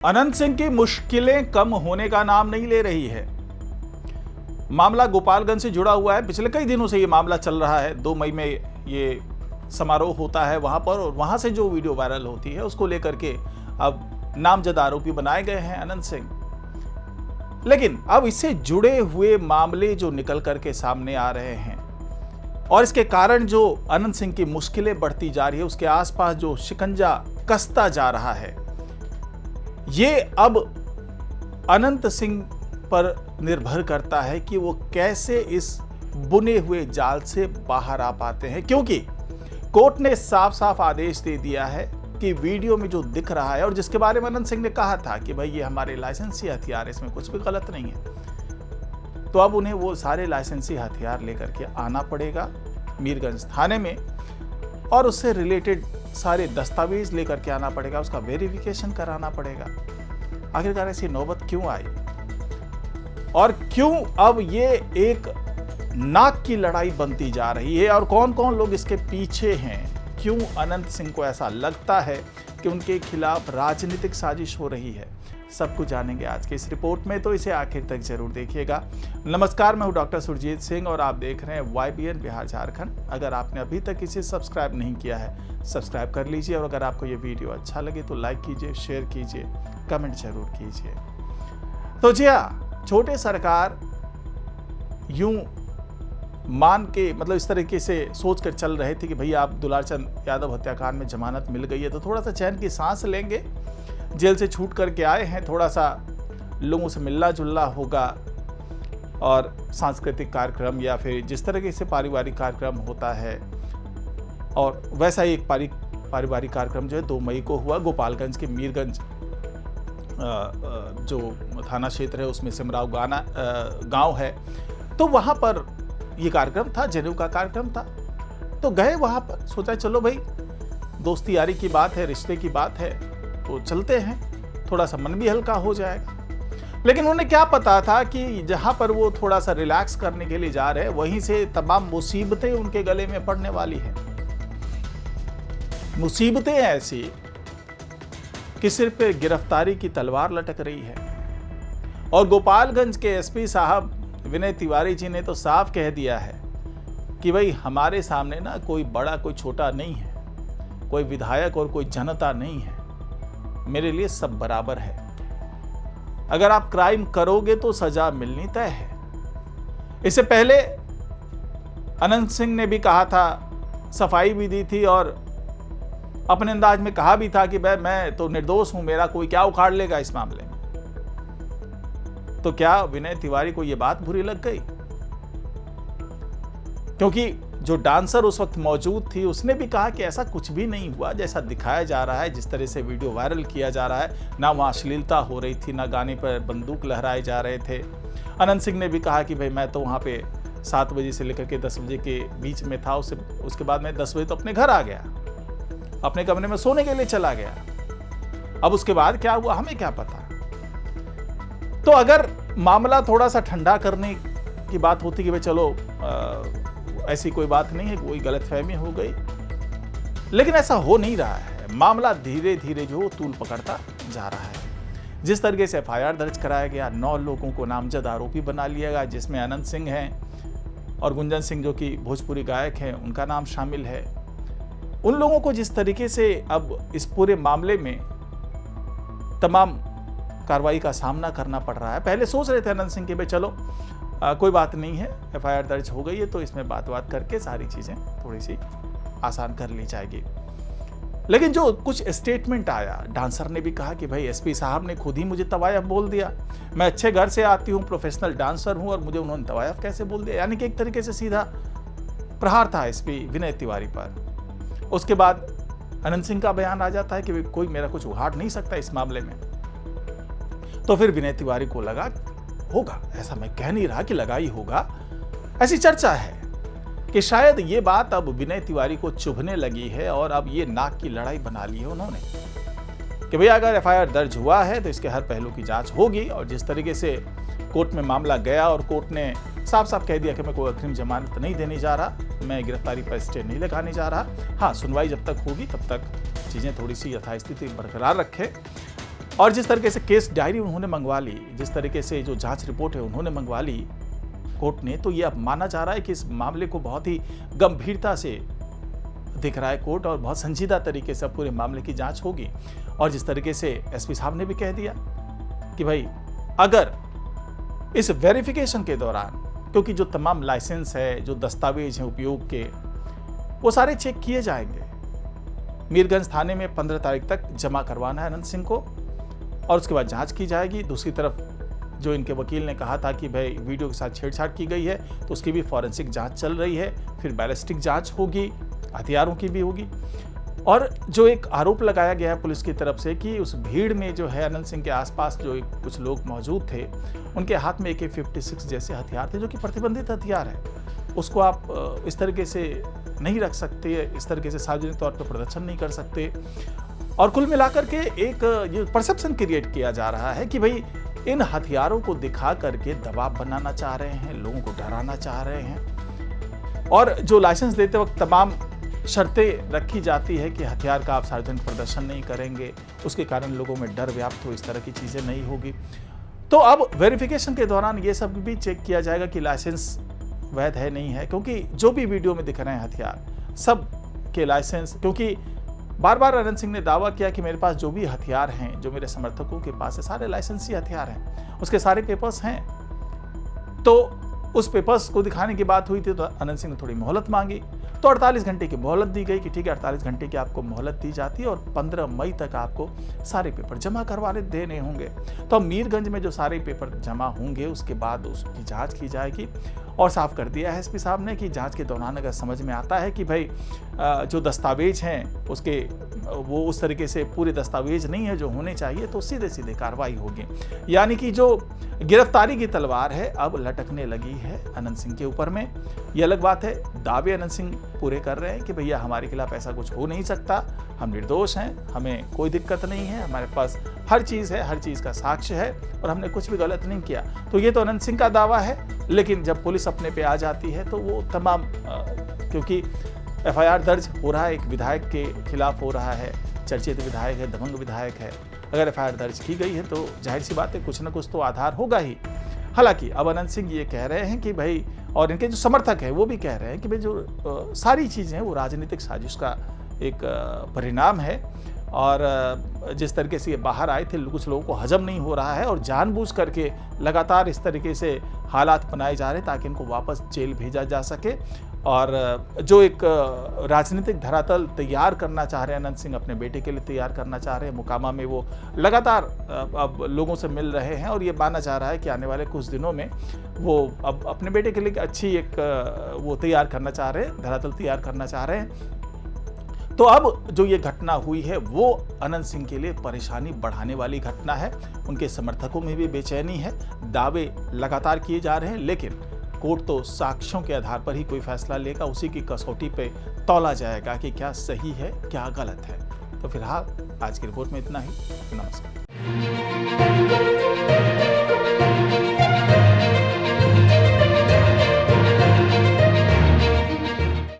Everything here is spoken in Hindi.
अनंत सिंह की मुश्किलें कम होने का नाम नहीं ले रही है। मामला गोपालगंज से जुड़ा हुआ है। पिछले कई दिनों से ये मामला चल रहा है। 2 मई में ये समारोह होता है वहां पर, और वहां से जो वीडियो वायरल होती है उसको लेकर के अब नामजद आरोपी बनाए गए हैं अनंत सिंह। लेकिन अब इससे जुड़े हुए मामले जो निकल करके सामने आ रहे हैं और इसके कारण जो अनंत सिंह की मुश्किलें बढ़ती जा रही है, उसके आसपास जो शिकंजा कसता जा रहा है, ये अब अनंत सिंह पर निर्भर करता है कि वो कैसे इस बुने हुए जाल से बाहर आ पाते हैं। क्योंकि कोर्ट ने साफ साफ आदेश दे दिया है कि वीडियो में जो दिख रहा है और जिसके बारे में अनंत सिंह ने कहा था कि भाई ये हमारे लाइसेंसी हथियार है, इसमें कुछ भी गलत नहीं है, तो अब उन्हें वो सारे लाइसेंसी हथियार लेकर के आना पड़ेगा मीरगंज थाने में और उससे रिलेटेड सारे दस्तावेज लेकर के आना पड़ेगा, उसका वेरिफिकेशन कराना पड़ेगा। आखिरकार ऐसी नौबत क्यों आई और क्यों अब ये एक नाक की लड़ाई बनती जा रही है और कौन कौन लोग इसके पीछे हैं? क्यों अनंत सिंह को ऐसा लगता है कि उनके खिलाफ राजनीतिक साजिश हो रही है? सब कुछ जानेंगे आज के इस रिपोर्ट में, तो इसे आखिर तक जरूर देखिएगा। नमस्कार, मैं हूं डॉक्टर सुरजीत सिंह और आप देख रहे हैं YBN बिहार झारखंड। अगर आपने अभी तक इसे सब्सक्राइब नहीं किया है, सब्सक्राइब कर लीजिए और अगर आपको ये वीडियो अच्छा लगे तो लाइक कीजिए, शेयर कीजिए, कमेंट जरूर कीजिए। तो जी हाँ, छोटे सरकार यूं मान के मतलब इस तरीके से सोच कर चल रहे थे कि भैया आप दुलारचंद यादव हत्याकांड में जमानत मिल गई है तो थोड़ा सा चैन की सांस लेंगे, जेल से छूट करके आए हैं, थोड़ा सा लोगों से मिलना जुलना होगा और सांस्कृतिक कार्यक्रम या फिर जिस तरीके से पारिवारिक कार्यक्रम होता है, और वैसा ही एक पारिवारिक कार्यक्रम जो है 2 मई को हुआ गोपालगंज के मीरगंज जो थाना क्षेत्र है उसमें सिमराव गांव है, तो वहाँ पर ये कार्यक्रम था, जनेऊ का कार्यक्रम था। तो गए वहाँ पर, सोचा चलो भाई दोस्ती यारी की बात है, रिश्ते की बात है, तो चलते हैं, थोड़ा सा मन भी हल्का हो जाएगा। लेकिन उन्हें क्या पता था कि जहां पर वो थोड़ा सा रिलैक्स करने के लिए जा रहे हैं वहीं से तमाम मुसीबतें उनके गले में पड़ने वाली हैं। मुसीबतें ऐसी कि सिर पे गिरफ्तारी की तलवार लटक रही है। और गोपालगंज के एसपी साहब विनय तिवारी जी ने तो साफ कह दिया है कि भाई हमारे सामने ना कोई बड़ा कोई छोटा नहीं है, कोई विधायक और कोई जनता नहीं है, मेरे लिए सब बराबर है। अगर आप क्राइम करोगे तो सजा मिलनी तय है। इससे पहले अनंत सिंह ने भी कहा था, सफाई भी दी थी और अपने अंदाज में कहा भी था कि भाई मैं तो निर्दोष हूं, मेरा कोई क्या उखाड़ लेगा इस मामले में। तो क्या विनय तिवारी को यह बात बुरी लग गई? क्योंकि जो डांसर उस वक्त मौजूद थी उसने भी कहा कि ऐसा कुछ भी नहीं हुआ जैसा दिखाया जा रहा है, जिस तरह से वीडियो वायरल किया जा रहा है, ना वहाँ अश्लीलता हो रही थी, ना गाने पर बंदूक लहराए जा रहे थे। अनंत सिंह ने भी कहा कि भाई मैं तो वहाँ पे 7 बजे से लेकर के 10 बजे के बीच में था, उसके बाद मैं 10 बजे तो अपने घर आ गया, अपने कमरे में सोने के लिए चला गया। अब उसके बाद क्या हुआ हमें क्या पता। तो अगर मामला थोड़ा सा ठंडा करने की बात होती कि भाई चलो ऐसी कोई बात नहीं है, कोई गलतफहमी हो गई, लेकिन ऐसा हो नहीं रहा है। मामला धीरे धीरे जो तूल पकड़ता जा रहा है। जिस तरीके से FIR दर्ज कराया गया, 9 लोगों को नामजद आरोपी बना लिया गया, जिसमें अनंत सिंह हैं और गुंजन सिंह जो कि भोजपुरी गायक हैं, उनका नाम शामिल है। उन लोगों को जिस तरीके से अब इस पूरे मामले में तमाम कार्रवाई का सामना करना पड़ रहा है। पहले सोच रहे थे अनंत सिंह के भाई चलो कोई बात नहीं है, FIR दर्ज हो गई है तो इसमें बात करके सारी चीज़ें थोड़ी सी आसान कर ली जाएगी। लेकिन जो कुछ स्टेटमेंट आया, डांसर ने भी कहा कि भाई एसपी साहब ने खुद ही मुझे तवायफ बोल दिया, मैं अच्छे घर से आती हूँ, प्रोफेशनल डांसर हूँ और मुझे उन्होंने तवायफ कैसे बोल दिया। यानी कि एक तरीके से सीधा प्रहार था एसपी विनय तिवारी पर। उसके बाद अनंत सिंह का बयान आ जाता है कि कोई मेरा कुछ उखाड़ नहीं सकता इस मामले में। तो फिर विनय तिवारी को लगा होगा, ऐसा मैं कह नहीं रहा कि लगा ही होगा, ऐसी चर्चा है कि शायद ये बात अब विनय तिवारी को चुभने लगी है और अब ये नाक की लड़ाई बना ली है उन्होंने कि भैया अगर FIR दर्ज हुआ है तो इसके हर पहलू की जांच होगी। और जिस तरीके से कोर्ट में मामला गया और कोर्ट ने साफ साफ कह दिया कि मैं कोई अग्रिम जमानत नहीं देने जा रहा, मैं गिरफ्तारी पर स्टे नहीं लगाने जा रहा। हाँ, सुनवाई जब तक होगी तब तक चीज़ें थोड़ी सी यथास्थिति बरकरार रखें और जिस तरीके से केस डायरी उन्होंने मंगवा ली, जिस तरीके से जो जांच रिपोर्ट है उन्होंने मंगवा ली कोर्ट ने, तो ये अब माना जा रहा है कि इस मामले को बहुत ही गंभीरता से देख रहा है कोर्ट और बहुत संजीदा तरीके से पूरे मामले की जांच होगी। और जिस तरीके से एसपी साहब ने भी कह दिया कि भाई अगर इस वेरिफिकेशन के दौरान, क्योंकि जो तमाम लाइसेंस है, जो दस्तावेज हैं उपयोग के, वो सारे चेक किए जाएंगे। मीरगंज थाने में 15 तारीख तक जमा करवाना है अनंत सिंह को और उसके बाद जांच की जाएगी। दूसरी तरफ जो इनके वकील ने कहा था कि भाई वीडियो के साथ छेड़छाड़ की गई है, तो उसकी भी फॉरेंसिक जांच चल रही है, फिर बैलिस्टिक जांच होगी, हथियारों की भी होगी। और जो एक आरोप लगाया गया है पुलिस की तरफ से कि उस भीड़ में जो है अनंत सिंह के आसपास जो कुछ लोग मौजूद थे, उनके हाथ में AK-56 जैसे हथियार थे, जो कि प्रतिबंधित हथियार है। उसको आप इस तरीके से नहीं रख सकते, इस तरीके से सार्वजनिक तौर पर प्रदर्शन नहीं कर सकते। और कुल मिलाकर के एक ये परसेप्शन क्रिएट किया जा रहा है कि भाई इन हथियारों को दिखा करके दबाव बनाना चाह रहे हैं, लोगों को डराना चाह रहे हैं। और जो लाइसेंस देते वक्त तमाम शर्तें रखी जाती है कि हथियार का आप सार्वजनिक प्रदर्शन नहीं करेंगे, उसके कारण लोगों में डर व्याप्त हो, इस तरह की चीज़ें नहीं होगी। तो अब वेरिफिकेशन के दौरान ये सब भी चेक किया जाएगा कि लाइसेंस वैध है नहीं है, क्योंकि जो भी वीडियो में दिख रहे हैं हथियार सब के लाइसेंस, क्योंकि बार बार अनंत सिंह ने दावा किया कि मेरे पास जो भी हथियार हैं, जो मेरे समर्थकों के पास है, सारे लाइसेंसी हथियार हैं, उसके सारे पेपर्स हैं। तो उस पेपर्स को दिखाने की बात हुई थी तो अनंत सिंह ने थोड़ी मोहलत मांगी, तो 48 घंटे की मोहलत दी गई कि ठीक है 48 घंटे की आपको मोहलत दी जाती है और 15 मई तक आपको सारे पेपर जमा करवाने देने होंगे। तो अब मीरगंज में जो सारे पेपर जमा होंगे उसके बाद उसकी जांच की जाएगी। और साफ कर दिया है एसपी साहब ने कि जांच के दौरान अगर समझ में आता है कि भाई जो दस्तावेज हैं उसके वो उस तरीके से पूरे दस्तावेज नहीं है जो होने चाहिए, तो सीधे सीधे कार्रवाई होगी। यानी कि जो गिरफ्तारी की तलवार है अब लटकने लगी है अनंत सिंह के ऊपर में। ये अलग बात है, दावे अनंत सिंह पूरे कर रहे हैं कि भैया हमारे खिलाफ ऐसा कुछ हो नहीं सकता, हम निर्दोष हैं, हमें कोई दिक्कत नहीं है, हमारे पास हर चीज़ है, हर चीज़ का साक्ष्य है और हमने कुछ भी गलत नहीं किया। तो ये तो अनंत सिंह का दावा है, लेकिन जब पुलिस अपने पे आ जाती है तो वो तमाम क्योंकि FIR दर्ज हो रहा है, एक विधायक के खिलाफ हो रहा है, चर्चित विधायक है, दबंग विधायक है, अगर FIR दर्ज की गई है तो जाहिर सी बात है कुछ ना कुछ तो आधार होगा ही। हालांकि अब अनंत सिंह ये कह रहे हैं कि भाई, और इनके जो समर्थक हैं वो भी कह रहे हैं कि भाई जो सारी चीज़ें हैं वो राजनीतिक साजिश का एक परिणाम है और जिस तरीके से ये बाहर आए थे कुछ लोगों को हजम नहीं हो रहा है और जानबूझ करके लगातार इस तरीके से हालात बनाए जा रहे हैं ताकि इनको वापस जेल भेजा जा सके। और जो एक राजनीतिक धरातल तैयार करना चाह रहे हैं अनंत सिंह, अपने बेटे के लिए तैयार करना चाह रहे हैं, मुकामा में वो लगातार अब लोगों से मिल रहे हैं और ये माना जा रहा है कि आने वाले कुछ दिनों में वो अब अपने बेटे के लिए अच्छी एक वो तैयार करना चाह रहे हैं, धरातल तैयार करना चाह रहे हैं। तो अब जो ये घटना हुई है वो अनंत सिंह के लिए परेशानी बढ़ाने वाली घटना है। उनके समर्थकों में भी बेचैनी है, दावे लगातार किए जा रहे हैं, लेकिन कोर्ट तो साक्ष्यों के आधार पर ही कोई फैसला लेगा, उसी की कसौटी पे तौला जाएगा कि क्या सही है क्या गलत है। तो फिलहाल आज की रिपोर्ट में इतना ही। नमस्कार।